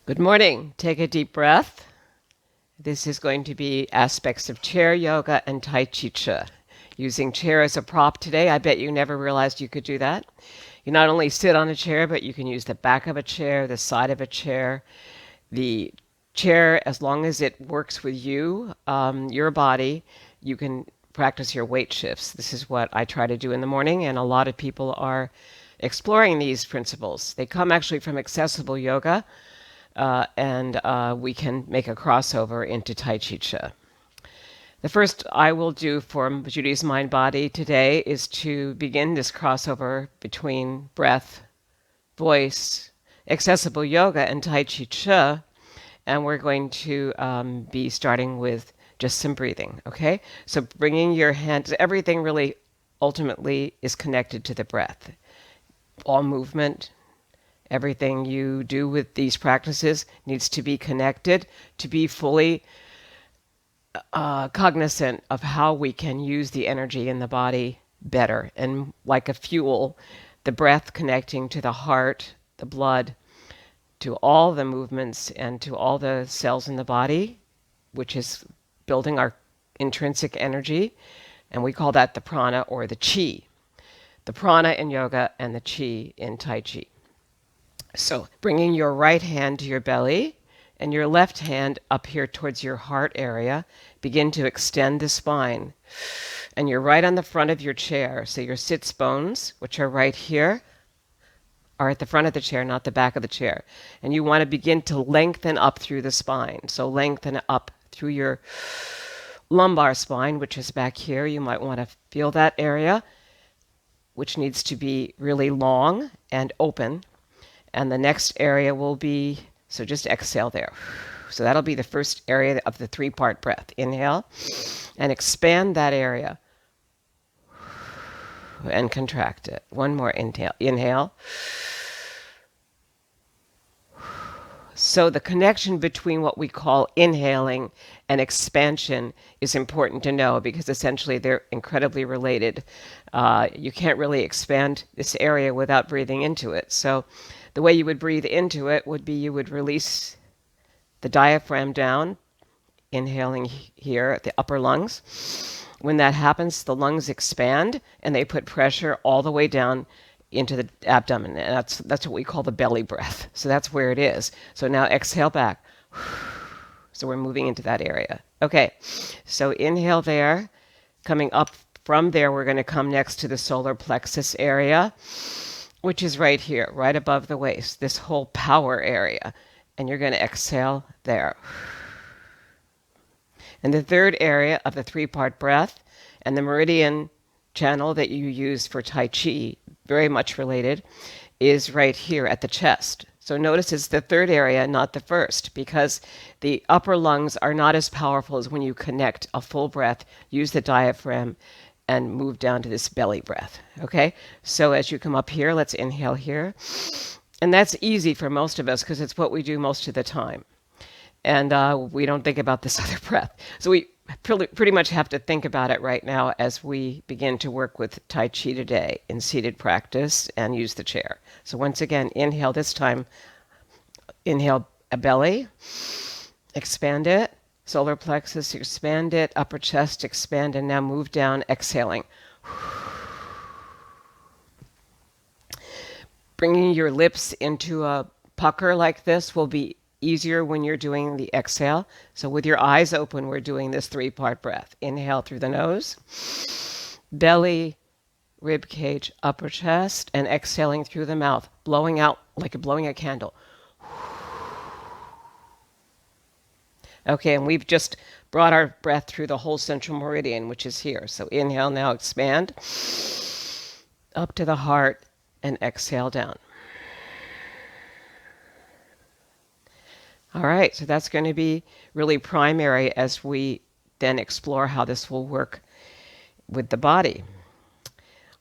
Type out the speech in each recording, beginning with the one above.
Good morning. Take a deep breath. This is going to be aspects of chair yoga and Tai Chi Chi. Using chair as a prop today, I bet you never realized you could do that. You not only sit on a chair, but you can use the back of a chair, the side of a chair, the chair, as long as it works with you, your body, you can practice your weight shifts. This is what I try to do in the morning, and a lot of people are exploring these principles. They come actually from accessible yoga, and we can make a crossover into Tai Chi Chi. The first I will do for Judy's Mind Body today is to begin this crossover between breath, voice, accessible yoga, and Tai Chi Chi. And we're going to be starting with just some breathing, okay? So bringing your hands, everything really ultimately is connected to the breath. All movement, everything you do with these practices needs to be connected to be fully cognizant of how we can use the energy in the body better. And like a fuel, the breath connecting to the heart, the blood, to all the movements and to all the cells in the body, which is building our intrinsic energy. And we call that the prana or the chi. The prana in yoga and the chi in Tai Chi. So bringing your right hand to your belly and your left hand up here towards your heart area, begin to extend the spine. And you're right on the front of your chair. So your sits bones, which are right here, are at the front of the chair, not the back of the chair. And you want to begin to lengthen up through the spine. So lengthen up through your lumbar spine, which is back here. You might want to feel that area, which needs to be really long and open. And the next area will be, so just exhale there. So that'll be the first area of the three-part breath. Inhale and expand that area and contract it. One more inhale. Inhale. So the connection between what we call inhaling and expansion is important to know because essentially they're incredibly related. You can't really expand this area without breathing into it. So the way you would breathe into it would be you would release the diaphragm down, inhaling here at the upper lungs. When that happens, the lungs expand and they put pressure all the way down into the abdomen. And that's what we call the belly breath. So that's where it is. So now exhale back. So we're moving into that area. Okay, so inhale there. Coming up from there, we're going to come next to the solar plexus area, which is right here, right above the waist, this whole power area. And you're going to exhale there. And the third area of the three-part breath and the meridian channel that you use for Tai Chi, very much related, is right here at the chest. So notice it's the third area, not the first, because the upper lungs are not as powerful as when you connect a full breath, use the diaphragm, and move down to this belly breath. Okay? So as you come up here, let's inhale here. And that's easy for most of us because it's what we do most of the time. And we don't think about this other breath. So we pretty much have to think about it right now as we begin to work with Tai Chi today in seated practice and use the chair. So once again, inhale this time. Inhale a belly, expand it, solar plexus, expand it, upper chest, expand, and now move down, exhaling. Bringing your lips into a pucker like this will be easier when you're doing the exhale. So with your eyes open, we're doing this three-part breath. Inhale through the nose, belly, rib cage, upper chest, and exhaling through the mouth, blowing out like you're blowing a candle. Okay, and we've just brought our breath through the whole central meridian, which is here. So inhale now, expand up to the heart, and exhale down. All right, so that's going to be really primary as we then explore how this will work with the body.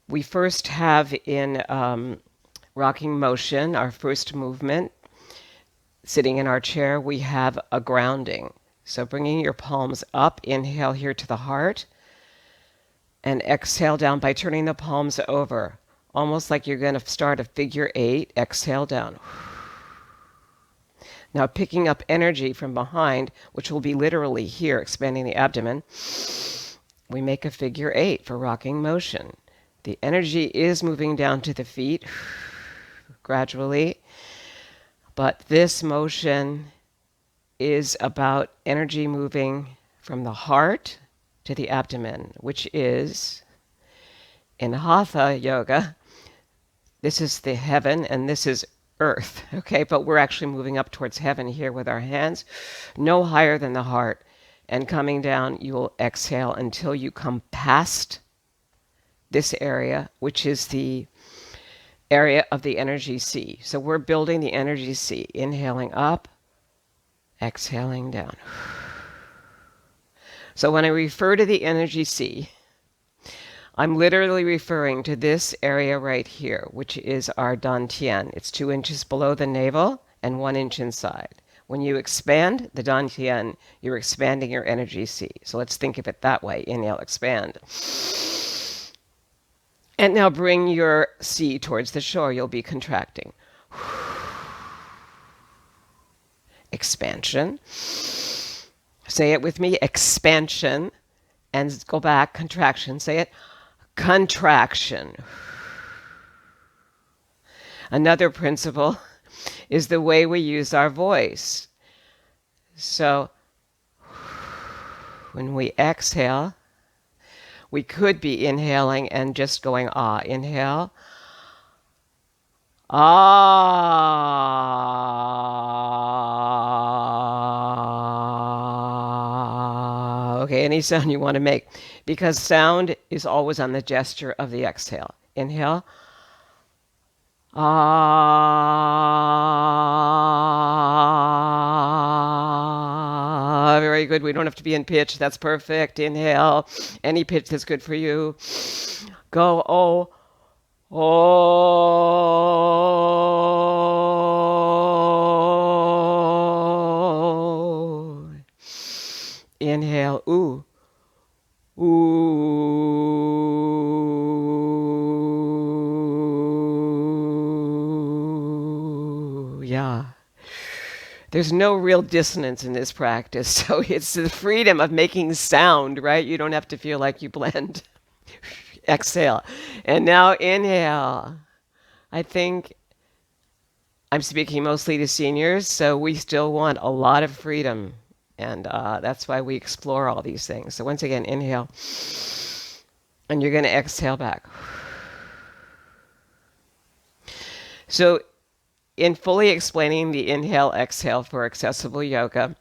We first have in rocking motion, our first movement, sitting in our chair, we have a grounding. So bringing your palms up, inhale here to the heart, and exhale down by turning the palms over, almost like you're going to start a figure eight. Exhale down. Now picking up energy from behind, which will be literally here, expanding the abdomen, we make a figure 8 for rocking motion. The energy is moving down to the feet gradually, but this motion is about energy moving from the heart to the abdomen, which is, in Hatha yoga, this is the heaven and this is earth, okay? But we're actually moving up towards heaven here with our hands, no higher than the heart. And coming down, you will exhale until you come past this area, which is the area of the energy sea. So we're building the energy sea, inhaling up, exhaling down. So when I refer to the energy sea, I'm literally referring to this area right here, which is our dantian. It's 2 inches below the navel and 1 inch inside. When you expand the dantian, you're expanding your energy sea. So let's think of it that way. Inhale, expand. And now bring your sea towards the shore. You'll be contracting. Expansion. Say it with me, expansion. And go back, contraction. Say it, contraction. Another principle is the way we use our voice. So when we exhale, we could be inhaling and just going ah. Inhale. Ah. Okay, any sound you want to make, because sound is always on the gesture of the exhale. Inhale. Ah. Very good. We don't have to be in pitch. That's perfect. Inhale. Any pitch that's good for you. Go. Oh. Oh. Inhale. Ooh. Ooh. Yeah. There's no real dissonance in this practice, so it's the freedom of making sound, right? You don't have to feel like you blend. Exhale. And now inhale. I think I'm speaking mostly to seniors, so we still want a lot of freedom. And that's why we explore all these things. So once again, inhale. And you're going to exhale back. So in fully explaining the inhale-exhale for accessible yoga,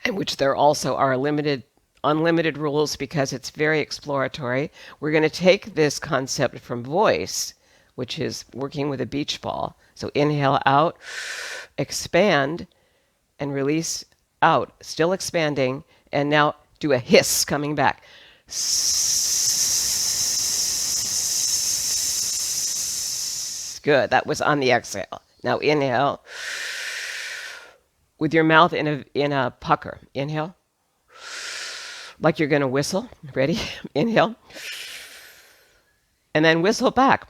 in which there also are unlimited rules because it's very exploratory, we're going to take this concept from voice, which is working with a beach ball. So inhale out, expand, and release out, still expanding, and now do a hiss coming back. Good, that was on the exhale. Now inhale with your mouth in a pucker. Inhale. Like you're going to whistle. Ready? Inhale. And then whistle back.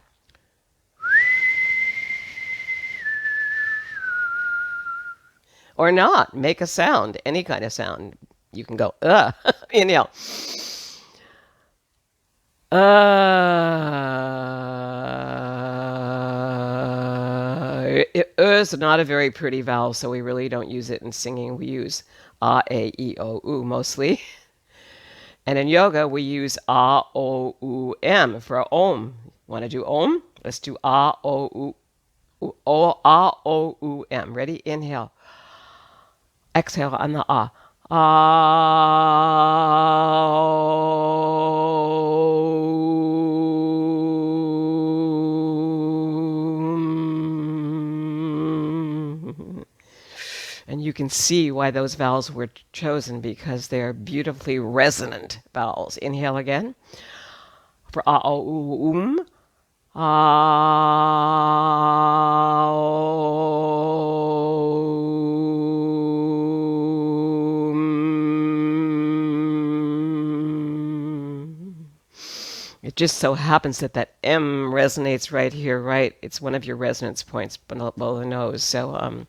Or not. Make a sound. Any kind of sound. You can go, Inhale. Is not a very pretty vowel, so we really don't use it in singing. We use a, e, o, u mostly. And in yoga, we use a, o, u, m for om. Want to do om? Let's do a, o, u, o, a, o, u, m. Ready? Inhale. Exhale on the ah. And you can see why those vowels were chosen, because they're beautifully resonant vowels. Inhale again. For a, o, u, It just so happens that that M resonates right here, right? It's one of your resonance points below the nose. So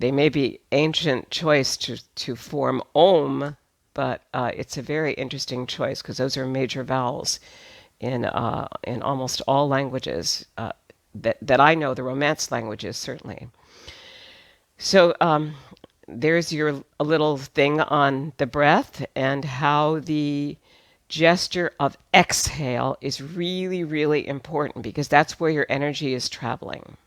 They may be ancient choice to form Om, but it's a very interesting choice because those are major vowels in almost all languages that I know, the Romance languages certainly. So there's your a little thing on the breath and how the gesture of exhale is really, really important because that's where your energy is traveling.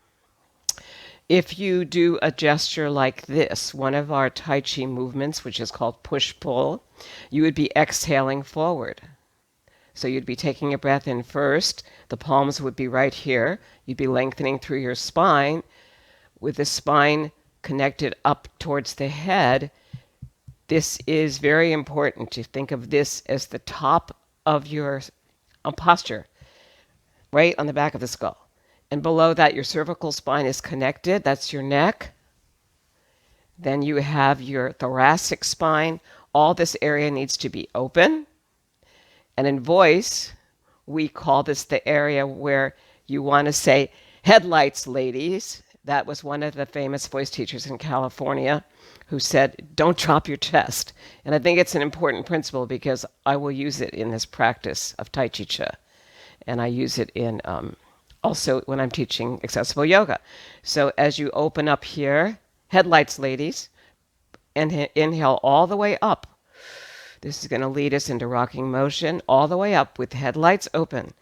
If you do a gesture like this, one of our Tai Chi movements, which is called push-pull, you would be exhaling forward. So you'd be taking a breath in first, the palms would be right here, you'd be lengthening through your spine, with the spine connected up towards the head. This is very important to think of this as the top of your posture, right on the back of the skull. And below that, your cervical spine is connected. That's your neck. Then you have your thoracic spine. All this area needs to be open. And in voice, we call this the area where you want to say, headlights, ladies. That was one of the famous voice teachers in California who said, don't drop your chest. And I think it's an important principle because I will use it in this practice of Tai Chi Cha. And I use it in also when I'm teaching accessible yoga. So as you open up here, headlights, ladies, and inhale all the way up. This is going to lead us into rocking motion all the way up with headlights open.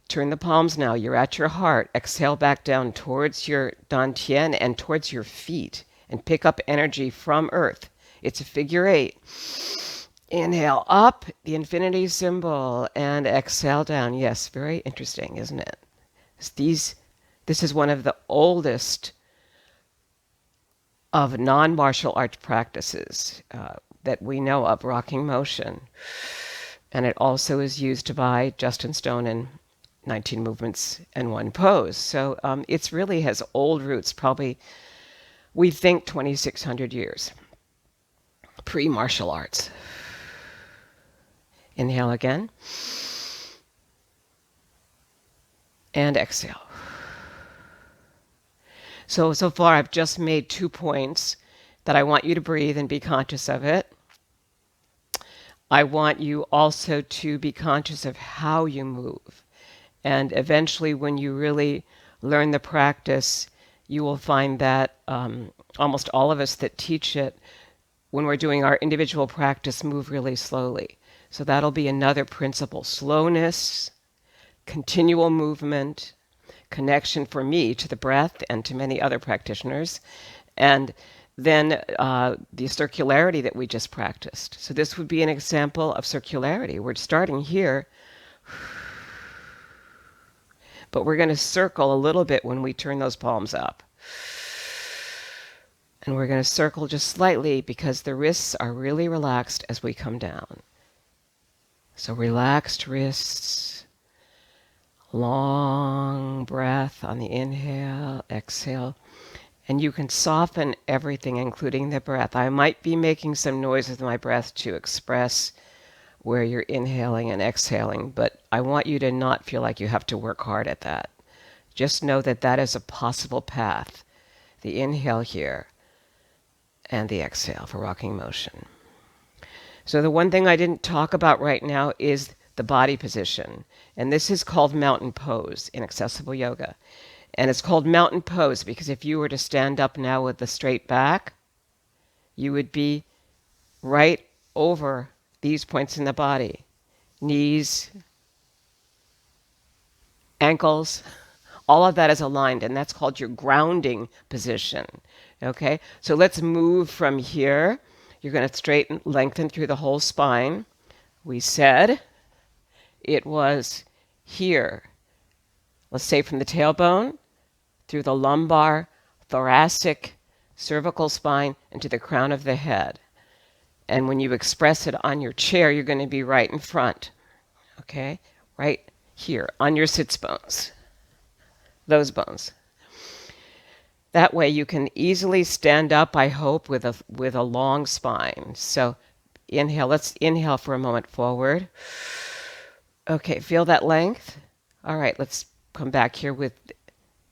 Turn the palms now. You're at your heart. Exhale back down towards your dantian and towards your feet and pick up energy from earth. It's a figure 8. Inhale up, the infinity symbol, and exhale down. Yes, very interesting, isn't it? This is one of the oldest of non-martial arts practices that we know of, rocking motion. And it also is used by Justin Stone in 19 Movements and One Pose. So it really has old roots, probably, we think 2,600 years, pre-martial arts. Inhale again. And exhale. So far I've just made 2 points that I want you to breathe and be conscious of it. I want you also to be conscious of how you move. And eventually when you really learn the practice, you will find that almost all of us that teach it, when we're doing our individual practice, move really slowly. So that'll be another principle. Slowness, continual movement, connection for me to the breath and to many other practitioners, and then the circularity that we just practiced. So this would be an example of circularity. We're starting here, but we're going to circle a little bit when we turn those palms up. And we're going to circle just slightly because the wrists are really relaxed as we come down. So relaxed wrists, long breath on the inhale, exhale. And you can soften everything, including the breath. I might be making some noise with my breath to express where you're inhaling and exhaling, but I want you to not feel like you have to work hard at that. Just know that that is a possible path. The inhale here and the exhale for rocking motion. So the one thing I didn't talk about right now is the body position. And this is called mountain pose in accessible yoga. And it's called mountain pose because if you were to stand up now with the straight back, you would be right over these points in the body. Knees, ankles, all of that is aligned, and that's called your grounding position. Okay? So let's move from here. You're going to straighten, lengthen through the whole spine. We said it was here. Let's say from the tailbone through the lumbar, thoracic, cervical spine, and to the crown of the head. And when you express it on your chair, you're going to be right in front. Okay? Right here on your sits bones. Those bones. That way you can easily stand up, I hope, with a long spine. So inhale. Let's inhale for a moment forward. Okay, feel that length? All right, let's come back here with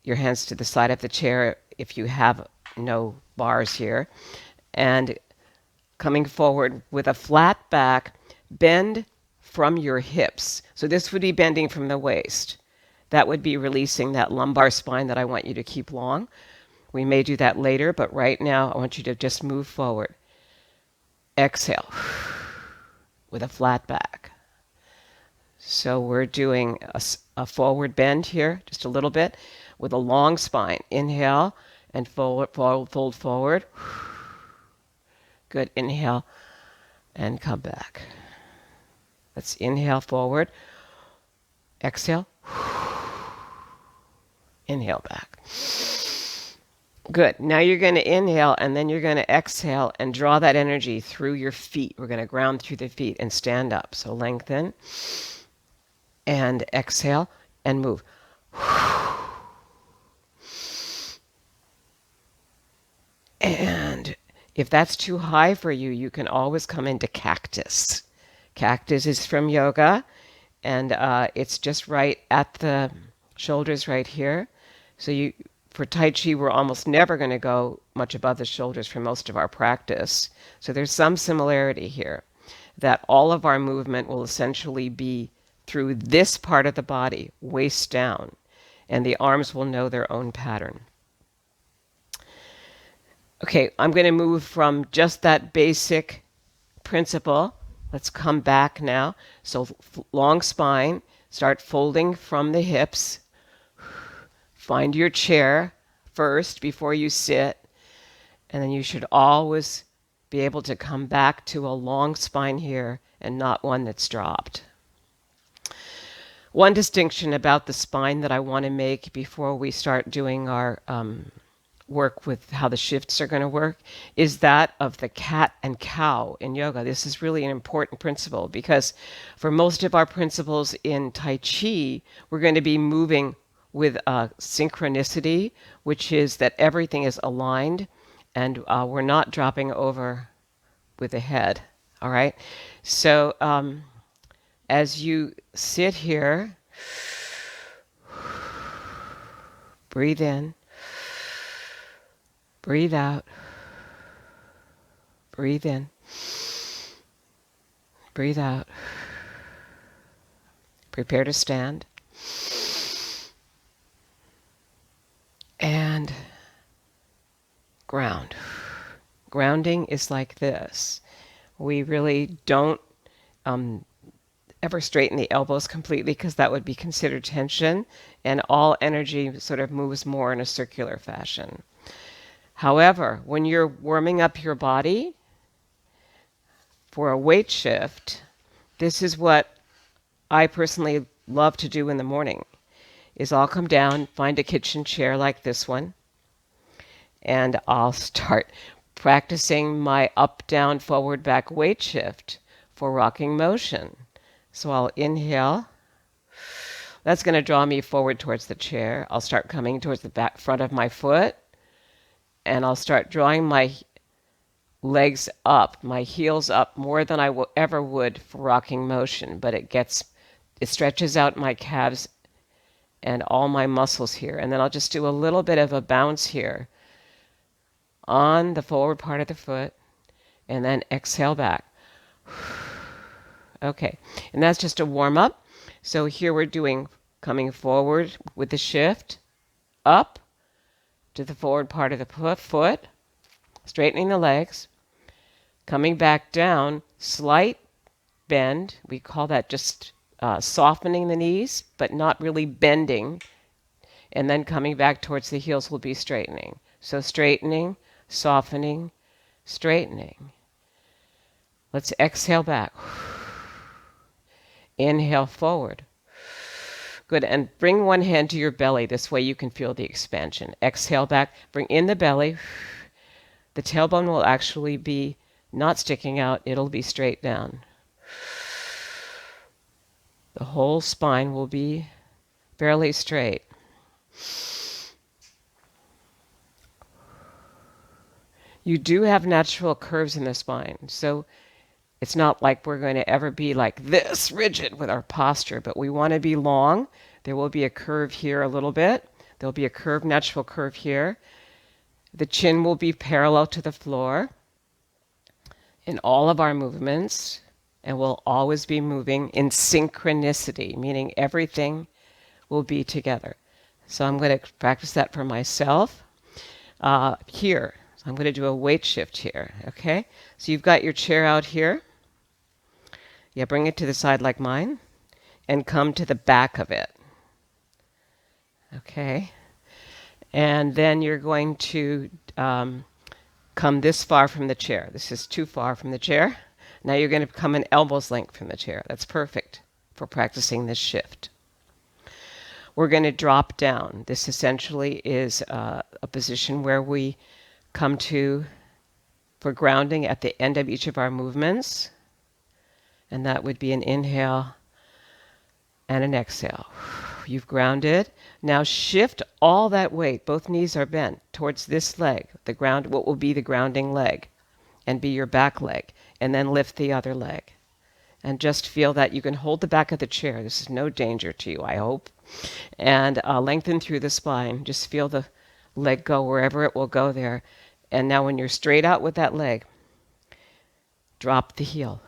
your hands to the side of the chair if you have no bars here. And coming forward with a flat back, bend from your hips. So this would be bending from the waist. That would be releasing that lumbar spine that I want you to keep long. We may do that later, but right now I want you to just move forward. Exhale with a flat back. So we're doing a forward bend here, just a little bit, with a long spine. Inhale and fold forward. Good. Inhale and come back. Let's inhale forward. Exhale. Inhale back. Good. Now you're going to inhale and then you're going to exhale and draw that energy through your feet. We're going to ground through the feet and stand up. So lengthen and exhale and move. And if that's too high for you, you can always come into Cactus. Cactus is from yoga, and it's just right at the shoulders right here. So for Tai Chi, we're almost never going to go much above the shoulders for most of our practice. So there's some similarity here, that all of our movement will essentially be through this part of the body, waist down, and the arms will know their own pattern. Okay, I'm going to move from just that basic principle. Let's come back now. So long spine, start folding from the hips. Find your chair first before you sit, and then you should always be able to come back to a long spine here and not one that's dropped. One distinction about the spine that I want to make before we start doing our work with how the shifts are going to work is that of the cat and cow in yoga. This is really an important principle because for most of our principles in Tai Chi, we're going to be moving with synchronicity, which is that everything is aligned and we're not dropping over with the head. All right. So as you sit here, breathe in, breathe out, breathe in, breathe out. Prepare to stand. And ground. Grounding is like this. We really don't ever straighten the elbows completely because that would be considered tension, and all energy sort of moves more in a circular fashion. However, when you're warming up your body for a weight shift, this is what I personally love to do in the morning, is I'll come down, find a kitchen chair like this one, and I'll start practicing my up, down, forward, back weight shift for rocking motion. So I'll inhale. That's going to draw me forward towards the chair. I'll start coming towards the back front of my foot, and I'll start drawing my legs up, my heels up more than I ever would for rocking motion, but it stretches out my calves and all my muscles here. And then I'll just do a little bit of a bounce here on the forward part of the foot, and then exhale back. Okay, and that's just a warm up. So here we're doing coming forward with the shift, up to the forward part of the foot, straightening the legs, coming back down, slight bend. We call that just softening the knees, but not really bending. And then coming back towards the heels will be straightening. So straightening, softening, straightening. Let's exhale back. Inhale forward. Good. And bring one hand to your belly. This way you can feel the expansion. Exhale back. Bring in the belly. The tailbone will actually be not sticking out. It'll be straight down. The whole spine will be fairly straight. You do have natural curves in the spine. So it's not like we're going to ever be like this rigid with our posture, but we want to be long. There will be a curve here a little bit. There'll be a natural curve here. The chin will be parallel to the floor in all of our movements, and we'll always be moving in synchronicity, meaning everything will be together. So I'm going to practice that for myself here. So I'm going to do a weight shift here, okay? So you've got your chair out here. Yeah, bring it to the side like mine and come to the back of it, okay? And then you're going to come this far from the chair. This is too far from the chair. Now you're going to come an elbow's length from the chair. That's perfect for practicing this shift. We're going to drop down. This essentially is a position where we come to for grounding at the end of each of our movements. And that would be an inhale and an exhale. You've grounded. Now shift all that weight, both knees are bent, towards this leg, the ground, what will be the grounding leg, and be your back leg. And then lift the other leg. And just feel that you can hold the back of the chair. This is no danger to you, I hope. And lengthen through the spine. Just feel the leg go wherever it will go there. And now when you're straight out with that leg, drop the heel.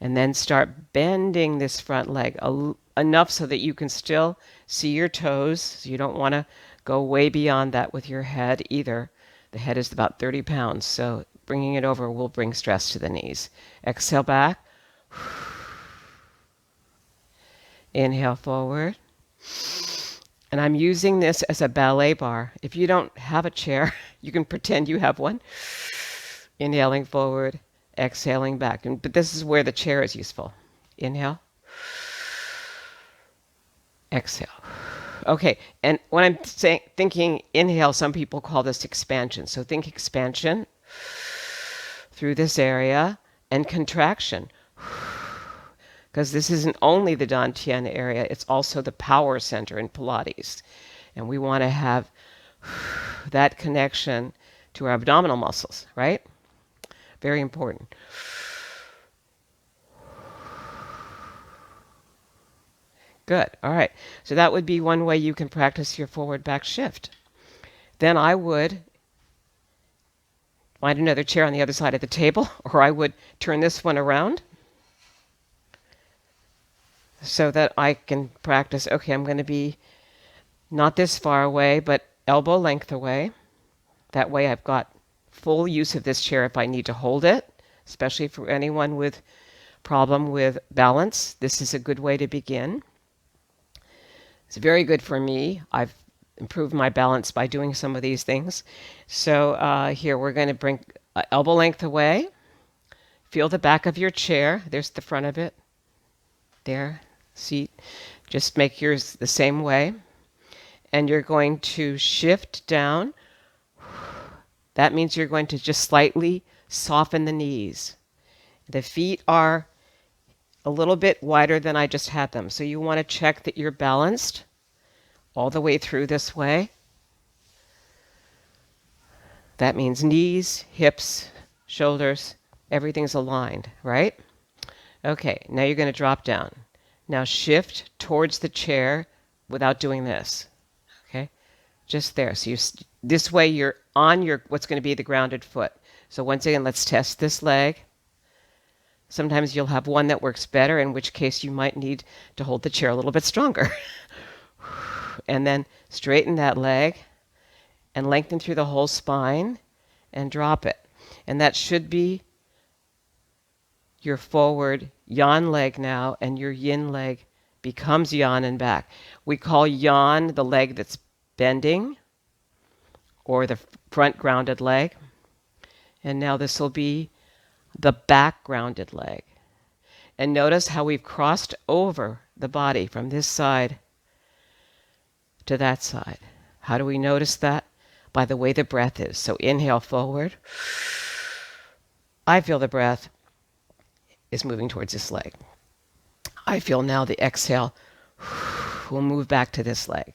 And then start bending this front leg enough so that you can still see your toes. So you don't want to go way beyond that with your head either. The head is about 30 pounds, so bringing it over will bring stress to the knees. Exhale back. Inhale forward. And I'm using this as a ballet bar. If you don't have a chair, you can pretend you have one. Inhaling forward, exhaling back. But this is where the chair is useful. Inhale. Exhale. Okay, and when I'm thinking inhale, some people call this expansion. So think expansion through this area and contraction. Because this isn't only the Dantian area, it's also the power center in Pilates. And we want to have that connection to our abdominal muscles, right? Very important. Good. All right. So that would be one way you can practice your forward back shift. Then I would find another chair on the other side of the table, or I would turn this one around so that I can practice. Okay, I'm going to be not this far away, but elbow length away. That way I've got full use of this chair if I need to hold it, especially for anyone with problem with balance. This is a good way to begin. It's very good for me. I've improved my balance by doing some of these things. So here we're going to bring elbow length away. Feel the back of your chair. There's the front of it. There, seat. Just make yours the same way. And you're going to shift down. That means you're going to just slightly soften the knees. The feet are a little bit wider than I just had them. So you want to check that you're balanced all the way through this way. That means knees, hips, shoulders, everything's aligned, right? Okay, now you're going to drop down. Now shift towards the chair without doing this. Okay? Just there. So this way you're on your what's going to be the grounded foot. So once again, let's test this leg. Sometimes you'll have one that works better, in which case you might need to hold the chair a little bit stronger. And then straighten that leg and lengthen through the whole spine and drop it. And that should be your forward yan leg now, and your yin leg becomes yan and back. We call yan the leg that's bending, or the front grounded leg. And now this will be the back grounded leg. And notice how we've crossed over the body from this side to that side. How do we notice that? By the way the breath is. So inhale forward. I feel the breath is moving towards this leg. I feel now the exhale will move back to this leg.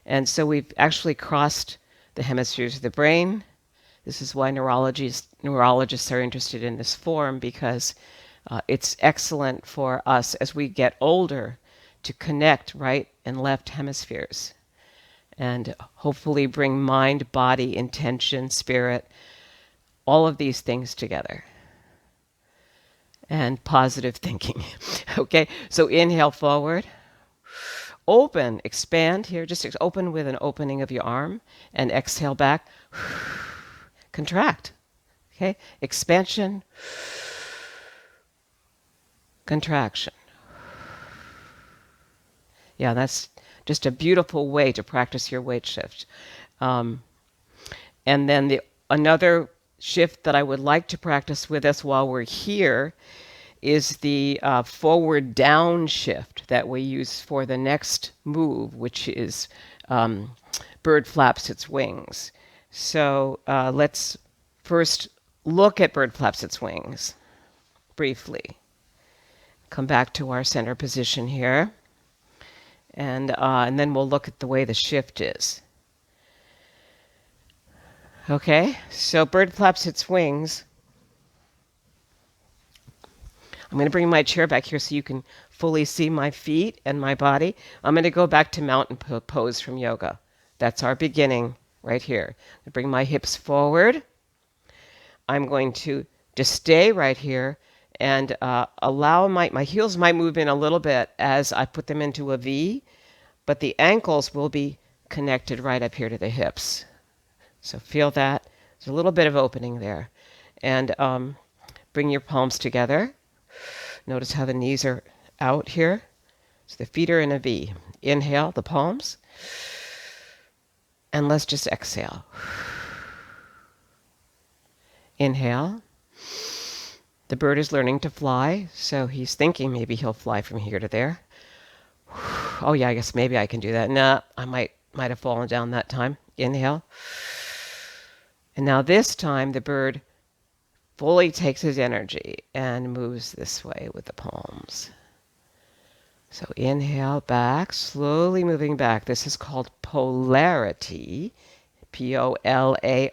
And so we've actually crossed the hemispheres of the brain. This is why neurologists are interested in this form, because it's excellent for us as we get older to connect right and left hemispheres. and hopefully bring mind, body, intention, spirit, all of these things together. And positive thinking. Okay, so inhale forward. Open, expand here. Just open with an opening of your arm. And exhale back. Contract. Okay, expansion, contraction. Yeah, that's just a beautiful way to practice your weight shift. And then another shift that I would like to practice with us while we're here is the forward downshift that we use for the next move, which is bird flaps its wings. So let's first look at bird flaps its wings briefly. Come back to our center position here. And then we'll look at the way the shift is. Okay, so bird flaps its wings. I'm going to bring my chair back here so you can fully see my feet and my body. I'm going to go back to mountain pose from yoga. That's our beginning right here. I bring my hips forward. I'm going to just stay right here and allow my heels might move in a little bit as I put them into a V, but the ankles will be connected right up here to the hips. So feel that. There's a little bit of opening there. And bring your palms together. Notice how the knees are out here. So the feet are in a V. Inhale, the palms. And let's just exhale. Inhale. The bird is learning to fly, so he's thinking maybe he'll fly from here to there. Oh yeah, I guess maybe I can do that. Nah, I might have fallen down that time. Inhale. And now this time the bird fully takes his energy and moves this way with the palms. So inhale back, slowly moving back. This is called polarity, Polarity.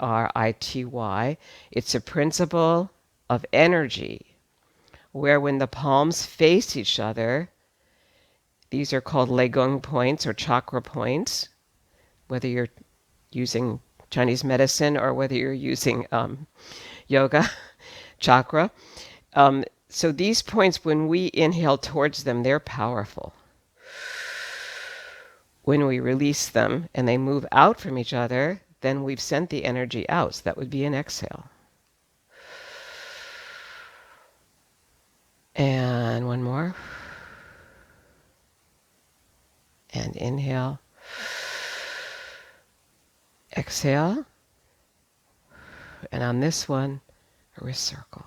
It's a principle of energy where when the palms face each other, these are called Legung points or chakra points, whether you're using Chinese medicine or whether you're using yoga, chakra. So these points, when we inhale towards them, they're powerful. When we release them and they move out from each other, then we've sent the energy out. So that would be an exhale. And one more. And inhale. Exhale. And on this one, a wrist circle.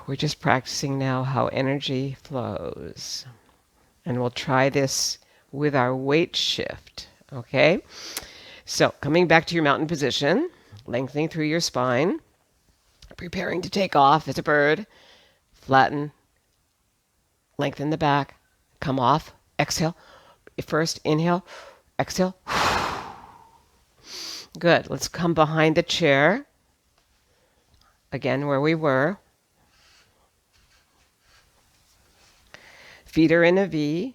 We're just practicing now how energy flows. And we'll try this with our weight shift, okay? So coming back to your mountain position, lengthening through your spine, preparing to take off as a bird, flatten, lengthen the back, come off, exhale. First, inhale, exhale. Good. Let's come behind the chair. Again, where we were. Feet are in a V.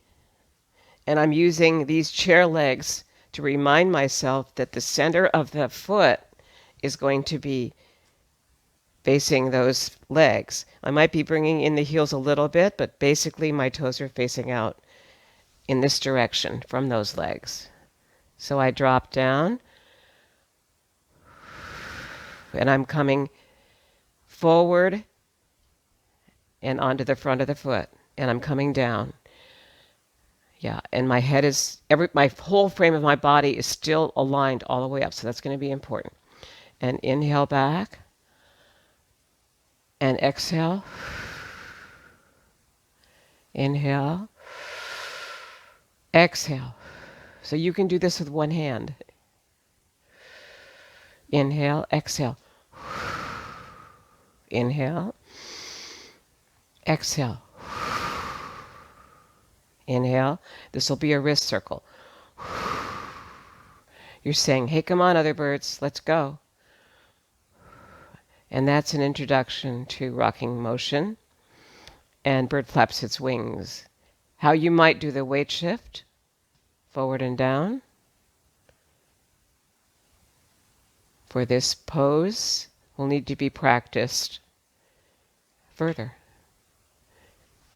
And I'm using these chair legs to remind myself that the center of the foot is going to be facing those legs. I might be bringing in the heels a little bit, but basically my toes are facing out in this direction from those legs. So I drop down and I'm coming forward and onto the front of the foot, and I'm coming down. Yeah, and my head is, my whole frame of my body is still aligned all the way up, so that's going to be important. And inhale back, and exhale. Inhale, exhale. So you can do this with one hand. Inhale, exhale. Inhale, exhale. Inhale. This will be a wrist circle. You're saying, hey, come on, other birds, let's go. And that's an introduction to rocking motion. and bird flaps its wings. How you might do the weight shift, forward and down, for this pose will need to be practiced further.